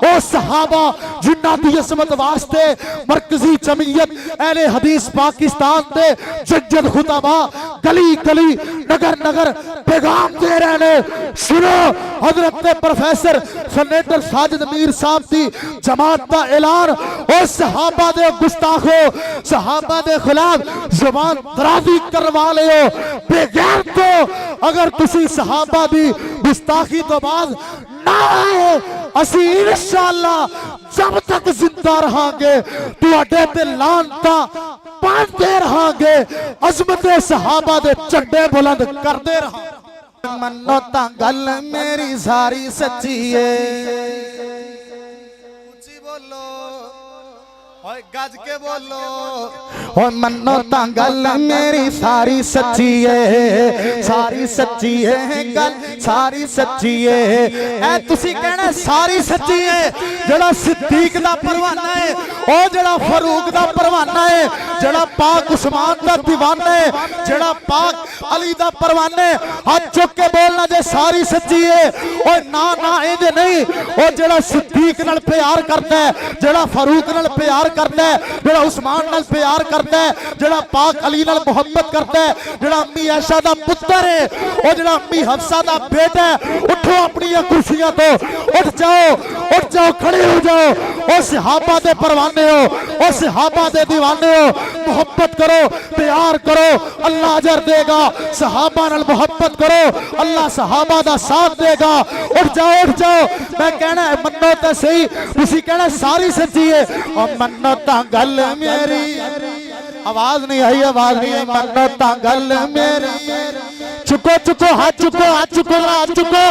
ओ सहाबा जिन्ना दी इसमत वास्ते मरकजी जमीयत अहले हदीस पाकिस्तान दे जज्जद खुतबा गली गली नगर नगर पैगाम दे रहे ने। सुनो हजरत प्रोफेसर सेनेटर साजिद मीर साहब दी जमात का ऐलान। ओ सहाबा दे गुस्ताखो, सहाबा दे खिलाफ जुबान दराजी करवा लियो बेगैरतो। अगर तुसी सहाबा दी गुस्ताखी तो बाद ना आए असी इंशाअल्लाह जब तक जिंदा रहांगे तुहाडे ते लानता पांदे रहांगे, अजमत सहाबा दे झंडे बुलंद करदे रहांगे। मन्नो तां गल मेरी सारी सच्ची है, ऊंची बोलो ओए गज के बोलो। ओ मन्नो तां गल मेरी सारी सच्ची है, सारी सच्ची है गल सारी सच्ची है। ए तुसी कहना सारी सच्ची है। जड़ा सिद्दीक दा परवाना है, ओ जड़ा फारूक दा परवाना है, जड़ा पाक उस्मान दा दीवाना है, जड़ा पाक अली दा परवाना है, हाथ चुक के बोलना जे सारी सच्ची है। ओ ना ना इंज नहीं। ओ जड़ा सिद्दीक नाल प्यार करदा है, जड़ा फारूक नाल प्यार करदा है, जड़ा उस्मान नाल प्यार करदा है, जड़ा पाक अली नाल मोहब्बत करदा है, जड़ा अम्मी आयशा दा पुत्र है, ओ जड़ा अम्मी हफ्सा दा बेटा है, उठो अपनी कुर्सियां तो उठ जाओ खड़े हो जाओ। ओ सहाबा दे परवाने हो, ओ सहाबा दे दीवाने हो, मोहब्बत करो प्यार करो अल्लाह अजर देगा। सहाबा नाल मोहब्बत करो अल्लाह सहाबा दा साथ देगा। उठ जाओ। मैं कहना मन्नो तो सही, तुसी कहना सारी सच्ची है। और मन्नो ता गल मेरी, आवाज नहीं आई मन्नो ता गल मेरी। चुको हाथ चुको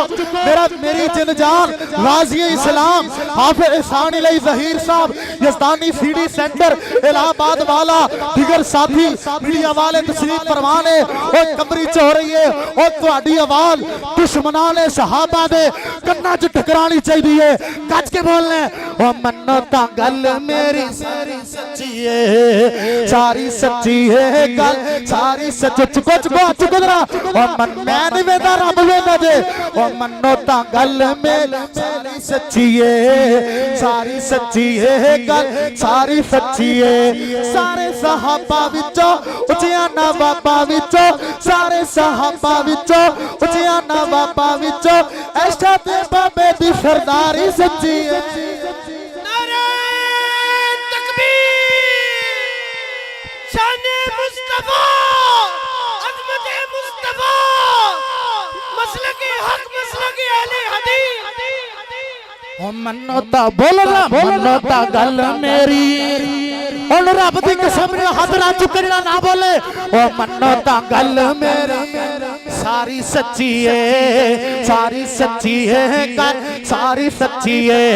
मेरी जिनजान गाजी इस्लाम हाफिज इहसान इलाही ज़हीर साहब यज़दानी सीडी सेंटर इलाहाबाद वाला दिगर साथी मीडिया वाले तशरीफ फरमाने। और कमरी च हो रही है और तुहाडी आवाज दुश्मनां ने सहाबा दे कन्ना च टकरानी चाहिए। गज के बोलने ओ मन्नो ता गल मेरी सारी सच्ची है, सारी सच्ची है गल सारी सच्ची। चुको जरा मैं नहीं वेदा रब वेदा जे। ओ मन्नो ता गल मेरी सारी सच्ची है, सारी सच्ची है गल सारी सच्ची है। सारे सहाबा विचों उचिया नवाबा विचों, सारे सहाबा विचों उचिया नवाबा विचों ऐशा ते बाबे दी सरदारी सच्ची है। नारे तकबीर, शाने मुस्तफा, अज़मते मुस्तफा, मसलके हक मसलके अहले हदीस। ओ मन्नो ता बोलना मन्नो ता गल मेरी, उन रब दी कसम ने हाथ ना चुकना ना बोले। ओ मन्नो ता गल मेरी सारी सच्ची है, सारी सच्ची है गल सारी सच्ची है।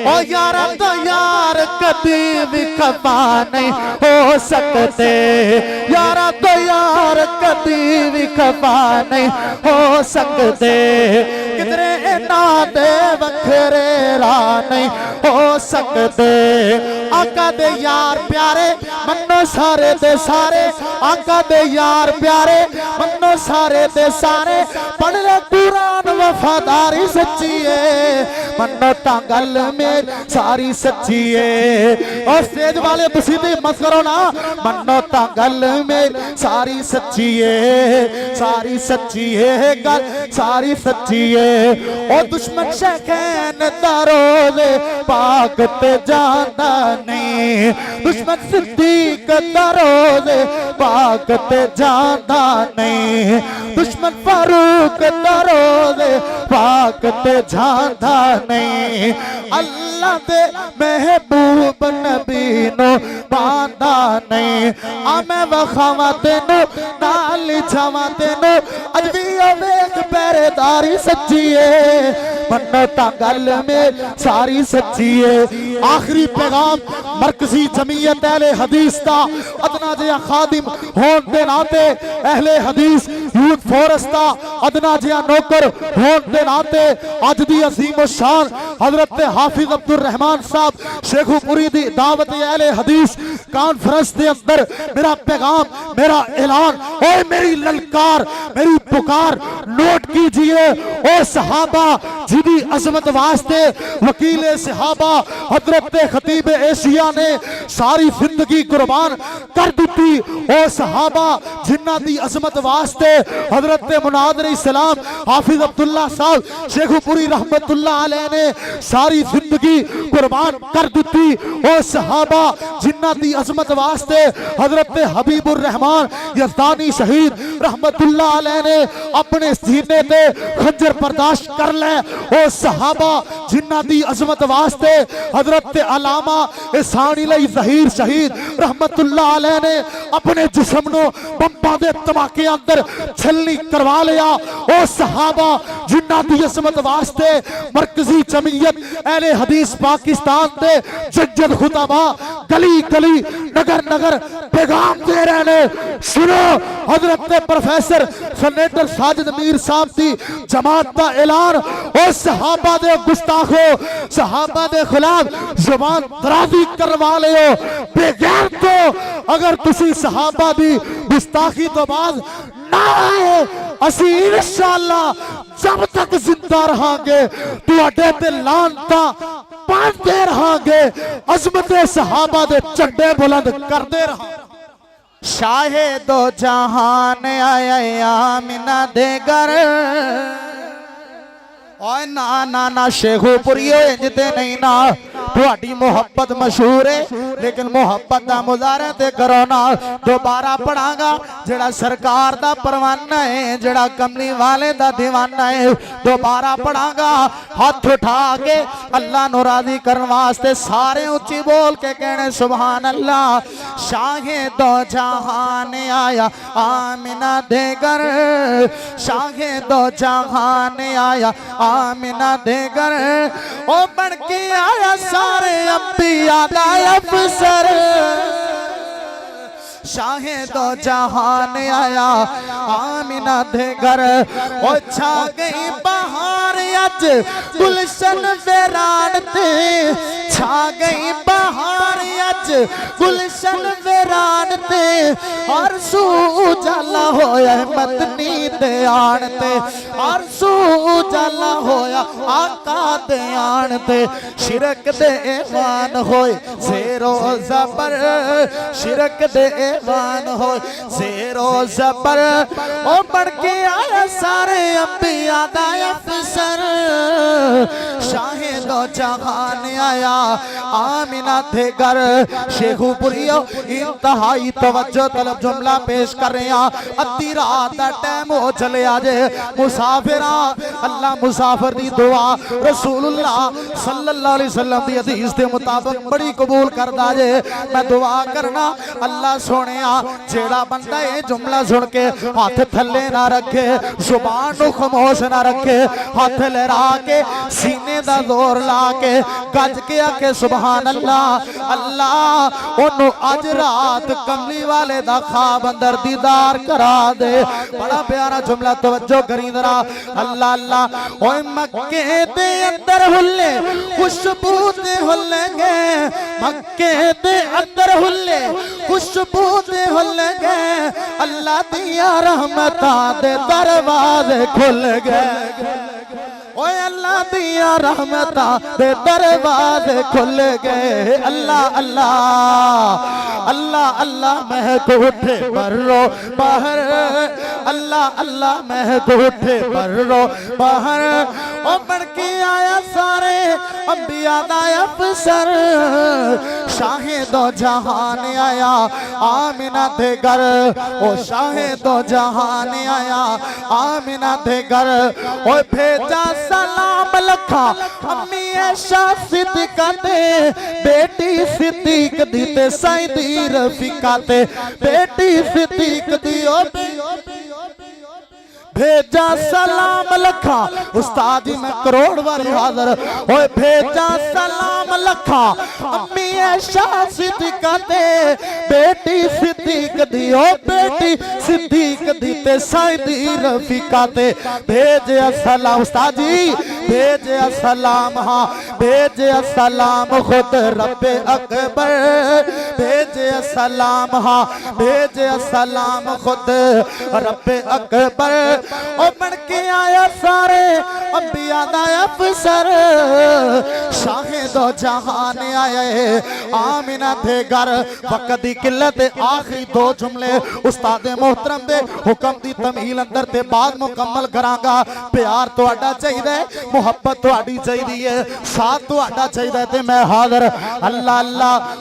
ओ यारा तो यार कभी भी खफा नहीं हो सकते, यारा तो यार कभी भी खफा नहीं हो सकते। किधरे ना दे वखरे राह नहीं हो सकते। आका दे यार प्यारे मन्नो सारे दे सारे, आका दे यार प्यारे मन्नो सारे दे सारे। पढ़ ले कुरान वफादारी सच्ची है, मन्नो ता गल मेरी सारी सच्ची है। और स्टेज वाले तुसी भी मत करो ना, मन्नो ता गल मेरी सारी सच्ची है, सारी सच्ची है गल सारी सच्ची है। और दुश्मन शैखैन दरोज़े पाक ते जाना नहीं, दुश्मन सिद्दीक दरोज़े पाक ते जाना नहीं, दुश्मन फारूक दरोज़े पाक ते जाना नहीं। अल्लाह दे महबूब नबी नो बांधा नहीं। आ मैं वखावा तेनू नाल छावा तेनू अज भी वेख पहरेदारी सच्ची है, मन्नो ता गल मेरी सारी सच्ची है। आखिरी पैगाम मरकजी जमीयत अहले हदीस दा अदना जिहा खादिम होने दे नाते, अहले हदीस यूथ फोरस दा अदना जिहा नौकर होने दे नाते अज दी अजीम शान हजरत हाफिज अब्दुल रहमान साहब शेखुपुरी दी दावत अहले हदीस कॉन्फ्रेंस दे अंदर मेरा पैगाम मेरा ऐलान और मेरी ललकार मेरी पुकार नोट कीजिए। ओ सहाबा जिदी अजमत वास्ते वकील सहाबा हजरत खतीब एशिया ने सारी जिंदगी कुर्बान कर दी। ओ सहाबा जिन्ना दी अजमत वास्ते हजरत मुनादिर इस्लाम हाफिज अब्दुल्ला साहब शेखुपुरी रहमतुल्लाह अलैह ने सारी जिंदगी कुर्बान कर दी। ओ सहाबा जिन्ना दी अजमत वास्ते हजरत हबीबुर रहमान यज़दानी शहीद रहमतुल्लाह अलैह ने अपने सीने ते खंजर बर्दाश्त कर ले। ओ सहाबा जिन्ना दी अजमत वास्ते हजरत अलामा इसानी लई ज़हीर शहीद रहमतुल्लाह अलैह ने अपने जिस्म नो बंबा दे धमाके अंदर छलनी करवा लिया। ओ सहाबा जिन्ना दी अजमत वास्ते मरकजी जमीयत अहले हदीस पाकिस्तान दे जज्जद खुतबा गली गली नगर नगर पैगाम दे रहे ने। सुनो हजरत प्रोफेसर सेनेटर साजिद मीर साहब दी जमात का ऐलान। ओ सहाबा दे गुस्ताखो सहाबा दे खिलाफ जुबान दराजी करवा लियो। बेगैर तो अगर तुसी सहाबा दी गुस्ताखी तो बाद ना आए असी इंशाअल्लाह जब तक जिंदा रहांगे तुहाडे ते लानता पांदे रहांगे, अजमत सहाबा दे झंडे बुलंद करदे रहांगे। शाहे दो जहान आया आमिना दे घर ओए ना ना ना शेखुपुरियो इंजते नहीं ना तुहाडी मोहब्बत मशहूर है लेकिन मोहब्बत दा मुजाहरा ते करो ना। दोबारा पढ़ांगा जेड़ा सरकार दा परवाना है जेड़ा कमली वाले दा दीवाना है। दोबारा पढ़ांगा हाथ उठा के अल्लाह नु राजी करन वास्ते सारे ऊंची बोल के कहने सुभान अल्लाह। शाहे दो जहान आया आमिना दे घर शाहे दो जहान आया आमिना दे घर ओ बन के आया सारे अंबिया दा अफसर। शाहे दो जहान आया आमिना दे घर ओ छा गई बहार अज गुलशन वीरान ते छा गई बहार अज गुलशन वीरान ते हर सू उजाला होया मदनी दे आन ते हर सू उजाला होया आका दे आन ते शिरक दे ईमान होए ज़ेरो ज़बर शिरक दे ईमान होए ज़ेरो ज़बर ओ बढ़ के आया सारे अंबिया दा अफसर। शाहे दो जहान आया आमिना दे घर शेखुपुरियो इंतहाई तवज्जो तलब जुमला पेश कर रहे हैं। अद्धी रात का टाइम हो चले आजे मुसाफिरा अल्लाह मुसाफिर दी दुआ रसूलुल्लाह सल्लल्लाहु अलैहि वसल्लम दी हदीस के मुताबिक बड़ी कबूल करदा जे। मैं दुआ करना अल्लाह सोने जेड़ा बंदा ये जुमला सुन के हाथ थले ना रखे जुबान नु खामोश ना रखे हाथ लहरा के सीने दा जोर ला के गज के आके सुभान अल्लाह अल्लाह ओनू अज रात कमली वाले दा ख्वाब अंदर दीदार करा दे। बड़ा प्यारा जुमला तवज्जो करी जरा अल्लाह अल्लाह। ओए मक्के दे अंदर हुल्ले खुशबू दे हुल्ले गे मक्के दे अंदर हुल्ले खुशबू दे हुल्ले गे अल्लाह दिया रहमतां दे दरवाजे खुल गए। ओए अल्लाह दिया रहमतां दे दरवाजे खुल गए। अल्लाह अल्लाह अल्लाह अल्लाह महक उठे बर्रो बाहर अल्लाह अल्लाह महक उठे बर्रो बाहर ओ बढ़ के आया सारे अंबिया दा अफसर। शाहे दो जहान आया आमिना दे घर ओ शाहे दो जहान आया आमिना दे घर ओ भेजा सलाम लखा अम्मी ऐशा सिद्दीका ते बेटी सिद्दीक दी ते सईदी रफीका ते बेटी सिद्दीक दी ओ भेजा सलाम लखा उस्ताद जी मैं करोड़ बारी हाजिर ओए भेजा सलाम लखा अम्मी ऐशा सिद्दीका ते बेटी सिद्दीक दी ओ बेटी सिद्दीक दी ते सईदी रफीका ते भेजा सलाम उस्ताद जी भेजे सलाम हाँ भेजे सलाम खुद रब्बे अकबर भेजे सलाम हाँ भेजे सलाम खुद रब्बे अकबर ओ बन के आया सारे अंबिया दा अफसर शाहे दो जहान आए आमिना थे घर वक्त दी किल्लत आखिरी दो जुमले उस्ताद मोहतरम दे हुक्म दी तमील अंदर ते बाद मुकम्मल करांगा प्यार तुहाडा चाहिए मुहब्बत तुहाडी चाहिए साथ तुहाडा चाहिए ते मैं हाज़र अल्लाह अल्लाह